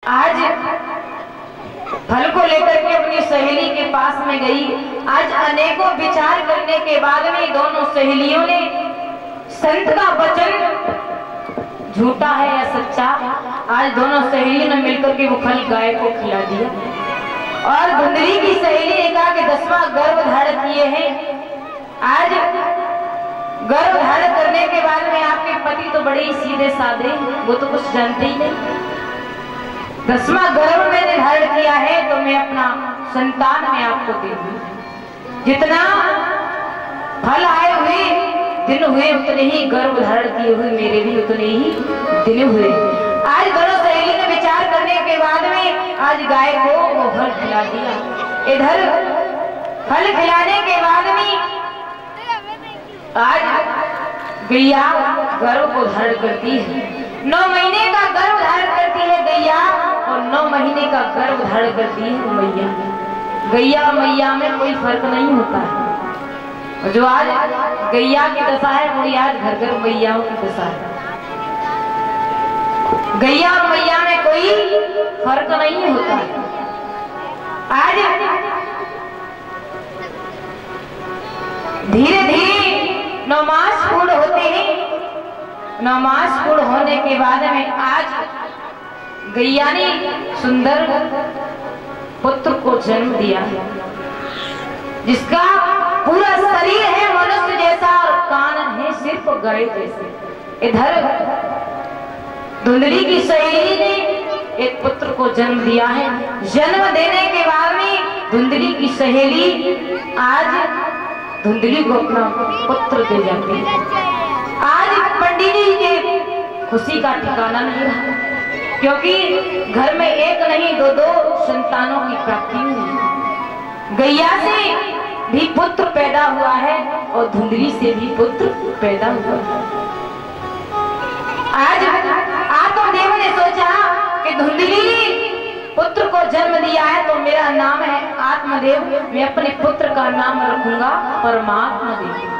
आज फल को लेकर के अपनी सहेली के पास में गई। आज अनेकों विचार करने के बाद में दोनों सहेलियों ने संत का वचन झूठा है या सच्चा, आज दोनों सहेलियों ने मिलकर के वो फल गाय को खिला दिया। और धुंधली की सहेली ने कहा कि 10वां गर्भ धारण किए हैं। आज गर्भ धारण करने के बाद में आपके पति तो बड़े ही सीधे साधे, वो तो कुछ जानते ही नहीं। 10वां गर्भ मैंने धारण किया है तो मैं अपना संतान में आपको दे दूं। जितना फल आए हुए दिन हुए उतने ही गर्भ धारण किए हुए मेरे भी उतने ही दिन हुए। आज दोनों सहेली ने विचार करने के बाद में आज गाय को वो फल खिला दिया। इधर फल खिलाने के बाद में आज गैया गर्भ को धारण करती है। 9 महीने का गर्भ धारण करती है गैया और 9 महीने का गर्भ धारण करती है मैया। गैया मैया में कोई फर्क नहीं होता है। जो आज गैया की दशा है वही आज घर घर मैयाओं की दशा है। गैया और मैया में कोई फर्क नहीं होता है। आज धीरे धीरे 9 मास पूर्ण होते हैं। 9 मास पूर्ण होने के बाद में आज गैया ने सुंदर पुत्र को जन्म दिया, जिसका पूरा शरीर है मनुष्य जैसा और कान है सिर्फ गाय जैसे। इधर धुंधली की सहेली ने एक पुत्र को जन्म दिया है। जन्म देने के बाद में धुंधली की सहेली आज धुंधली को अपना पुत्र दे जाती है। आज पंडित जी के खुशी का ठिकाना नहीं रहा, क्योंकि घर में एक नहीं 2-2 संतानों की प्राप्ति हुई। गैया से भी पुत्र पैदा हुआ है और धुंधली से भी पुत्र पैदा हुआ है। आज आत्मदेव ने सोचा कि धुंधली ने पुत्र को जन्म दिया है तो मेरा नाम है आत्मदेव, मैं अपने पुत्र का नाम रखूंगा परमात्मा देव।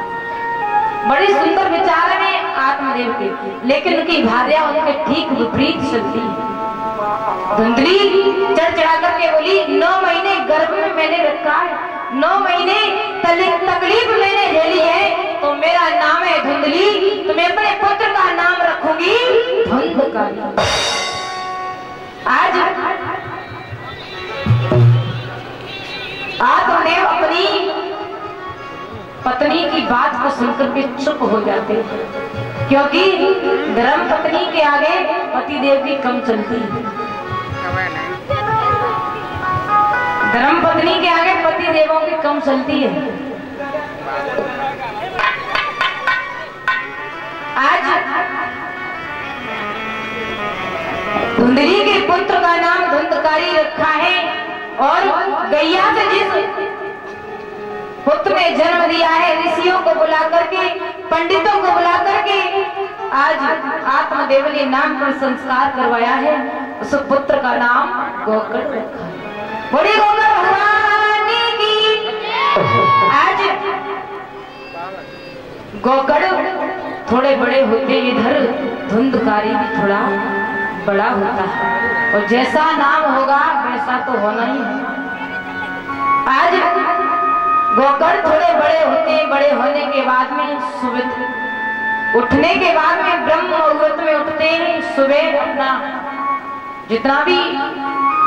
बड़ी सुंदर विचार है आत्मदेव के, लेकिन उनकी भार्या उनके ठीक विपरीत चलती है। धुंधली चढ़ चढ़ा करके बोली 9 महीने गर्भ में मैंने रखा है, 9 महीने तकलीफ मैंने झेली है, तो मेरा नाम है धुंधली, तो मैं अपने पुत्र का नाम रखूंगी धुंधकारी। आज आत्मदेव अपनी पत्नी की बात को सुनकर के चुप हो जाते हैं, क्योंकि धर्म पत्नी के आगे पतिदेव की कम चलती है। धर्म पत्नी के आगे पतिदेवों की कम चलती है। आज धुंधली के पुत्र का नाम धुंधकारी रखा है और गैया से जिस पुत्र ने जन्म दिया है ऋषियों को बुला करके, पंडितों को बुला करके आज आत्मदेव ने नाम पर संस्कार करवाया है। उस पुत्र का नाम गोकर्ण रखा है। बड़ी गोकर्ण भगवान की। आज गोकर्ण थोड़े बड़े होते, इधर धुंधकारी भी थोड़ा बड़ा होता है और जैसा नाम होगा वैसा तो होना ही है। आज गोकर्ण थोड़े बड़े होते हैं, बड़े होने के बाद में सुबह उठने के बाद में ब्रह्म मुहूर्त में उठते हैं। सुबह अपना जितना भी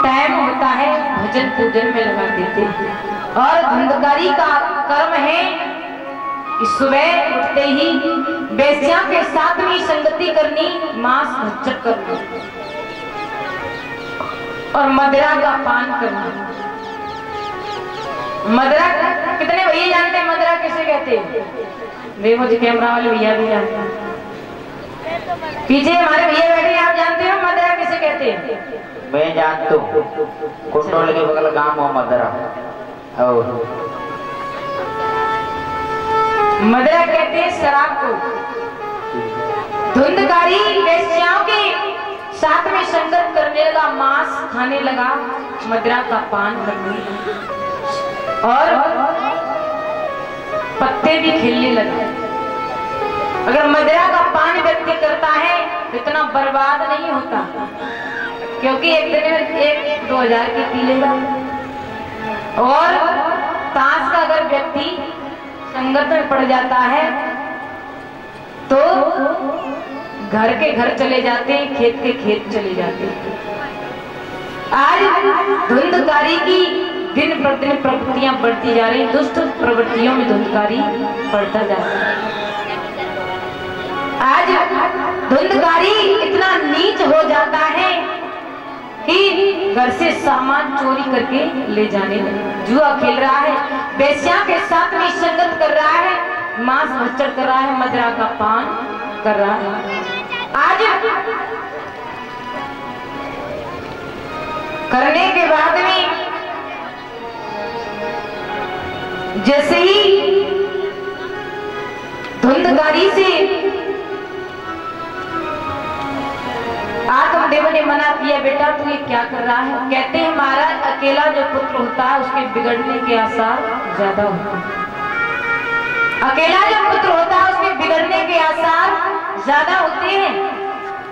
टाइम होता है भजन पूजन में लगा देते हैं। और धुंधकारी का कर्म है कि सुबह उठते ही वेश्या के साथ भी संगति करनी, मांस भक्षण करना और मदिरा का पान करना। मदिरा कितने भैया जानते हैं मदिरा किसे कहते हैं? वे मुझे कैमरा वाले भैया भी जानते हैं। पीछे हमारे भैया बैठे, आप जानते हो मदिरा किसे कहते हैं? मैं जानता हूँ, कुंडोल के बगल गांव हो मदिरा। मदिरा कहते हैं शराब को। धुंधकारी वेश्याओं के साथ में संगत करने लगा, मांस खाने लगा, मदिरा का पान करने लगा और पत्ते भी खिलने लगे। अगर मदिरा का पान व्यक्ति करता है तो इतना बर्बाद नहीं होता, क्योंकि एक दिन में 1-2 की पी लेगा। और ताश का अगर व्यक्ति संगत में पड़ जाता है तो घर के घर चले जाते हैं, खेत के खेत चले जाते हैं। आज धुंधकारी की दिन प्रतिदिन प्रवृत्तियां बढ़ती जा रही, दुष्ट प्रवृत्तियों में धुंधकारी बढ़ता जा रहा है। आज धुंधकारी इतना नीच हो जाता है कि घर से सामान चोरी करके ले जाने लगे, जुआ खेल रहा है, बेश्या के साथ में संगत कर रहा है, मांस भक्षण कर रहा है, मदिरा का पान कर रहा है। आज करने के बाद में जैसे ही धुंधकारी से आत्मदेव ने मना किया, बेटा तू ये क्या कर रहा है? कहते हैं महाराज, अकेला जो पुत्र होता है उसके बिगड़ने के आसार ज्यादा होते हैं। अकेला जो पुत्र होता है उसके बिगड़ने के आसार ज्यादा होते हैं।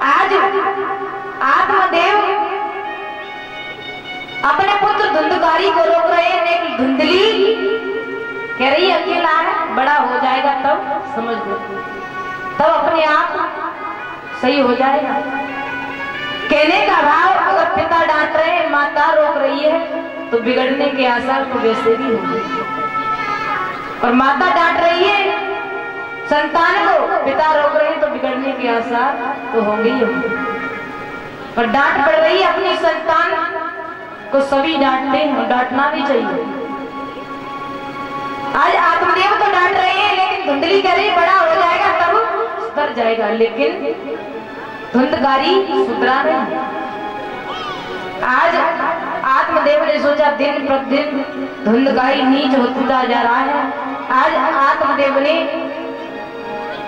आज आत्मदेव अपने पुत्र धुंधकारी को रोक रहे हैं, लेकिन धुंधली कह रही है अकेला है, बड़ा हो जाएगा तब समझ लो, तब अपने आप सही हो जाएगा। कहने का भाव, अगर पिता डांट रहे हैं, माता रोक रही है, तो बिगड़ने के आसार तो वैसे भी होंगे। और माता डांट रही है संतान को, पिता रोक रहे हैं, तो बिगड़ने के आसार तो होंगे ही होंगे। और डांट पड़ रही है अपनी संतान को, सभी डांटते हैं और डांटना भी चाहिए। आज आत्मदेव तो डांट रहे हैं, लेकिन धुंधली कह रही बड़ा हो जाएगा तब सुधर जाएगा, लेकिन धुंधकारी सुधरा नहीं। आज आत्मदेव ने सोचा दिन प्रतिदिन धुंधकारी नीच होता जा रहा है। आज आत्मदेव ने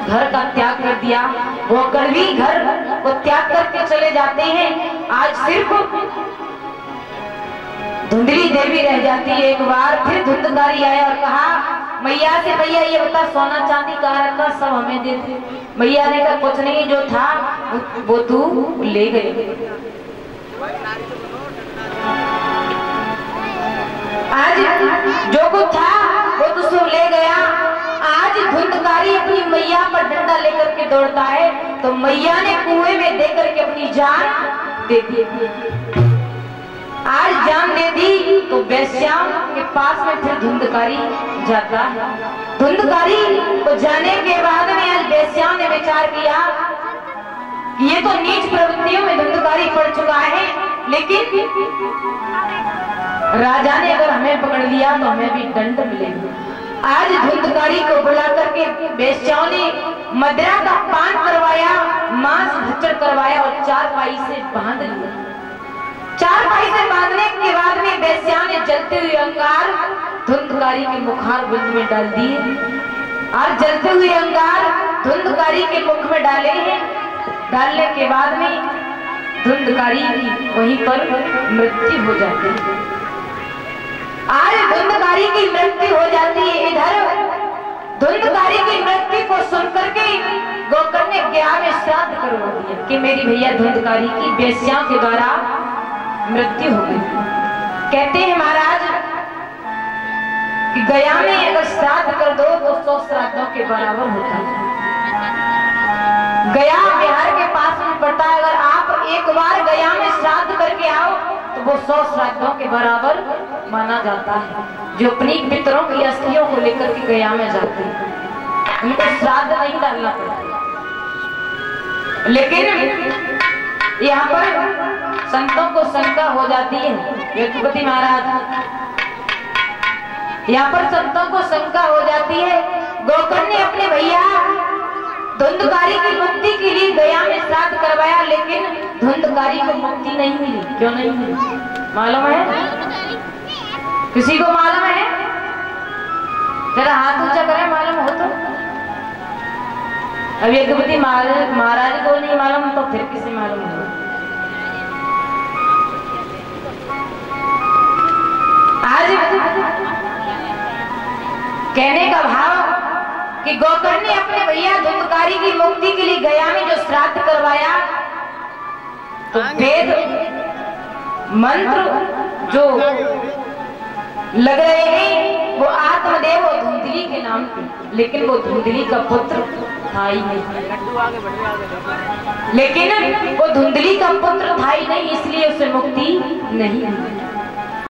घर का त्याग कर दिया, वो कड़वी घर को त्याग करके चले जाते हैं। आज सिर्फ धुंधली देवी रह जाती है। एक बार फिर धुंधकारी आया और कहा मैया से, भैया ये बता सोना चांदी कहाँ रखा, सब हमें दे दे। मैया ने कहा कुछ नहीं, जो था वो तू ले गई। आज जो कुछ था वो तो सब ले गया। आज धुंधकारी अपनी मैया पर डंडा लेकर के दौड़ता है, तो मैया ने कुएं में देकर के अपनी जान दे दी। आज जान दे दी तो बेश्या के पास में फिर धुंधकारी जाता है। धुंधकारी को जाने के बाद में आज बेश्या ने विचार किया कि ये तो नीच प्रवृत्तियों में धुंधकारी पड़ चुका है, लेकिन राजा ने अगर हमें पकड़ लिया तो हमें भी दंड मिलेगा। आज धुंधकारी को बुला करके बेश्याओं ने मदिरा का पान करवाया, मांस भक्षण करवाया और चारपाई से बांध लिया। चारपाई से बांधने के बाद में बेश्या ने जलते हुए अंगार धुंधकारी के मुखार बिंद में डाल दिए और जलते हुए अंगार धुंधकारी के मुख में डाले हैं। डालने के बाद में धुंधकारी की वहीं पर मृत्यु हो जाती है। आज धुंधकारी की मृत्यु हो जाती है। इधर धुंधकारी की मृत्यु को सुनकर के गोकर्ण ने गया में श्राद्ध करवा दिया कि मेरी भैया धुंधकारी की बेश्या के द्वारा मृत्यु हो गई। कहते हैं महाराज कि गया में अगर श्राद्ध कर दो तो 100 श्राद्धों के बराबर होता है। गया बिहार के पास में पड़ता है। अगर आप एक बार गया में श्राद्ध करके आओ तो वो 100 श्राद्धों के बराबर माना जाता है। जो अपनी पितरों की अस्थियों को लेकर के गया में जाते हैं उनको श्राद्ध नहीं डालना पड़ता। लेकिन यहाँ पर संतों को शंका हो जाती है। यज्ञपति महाराज, यहाँ पर संतों को शंका हो जाती है। गोकर्ण ने अपने भैया धुंधकारी की मुक्ति के लिए गया में श्राद्ध करवाया, लेकिन धुंधकारी को मुक्ति नहीं मिली। क्यों नहीं मिली मालूम है? किसी को मालूम है? जरा हाथ ऊंचा करें, मालूम हो तो। अब यज्ञपति महाराज को नहीं मालूम तो फिर किसे मालूम होगा? आज कहने का भाव कि गोकर्ण ने अपने भैया धुंधकारी की मुक्ति के लिए गया में जो श्राद्ध करवाया, तो वेद मंत्र जो लग रहे हैं वो आत्मदेव और धुंधली के नाम थे, लेकिन वो धुंधली का पुत्र था ही नहीं। लेकिन वो धुंधली का पुत्र था ही नहीं, इसलिए उसे मुक्ति नहीं मिली।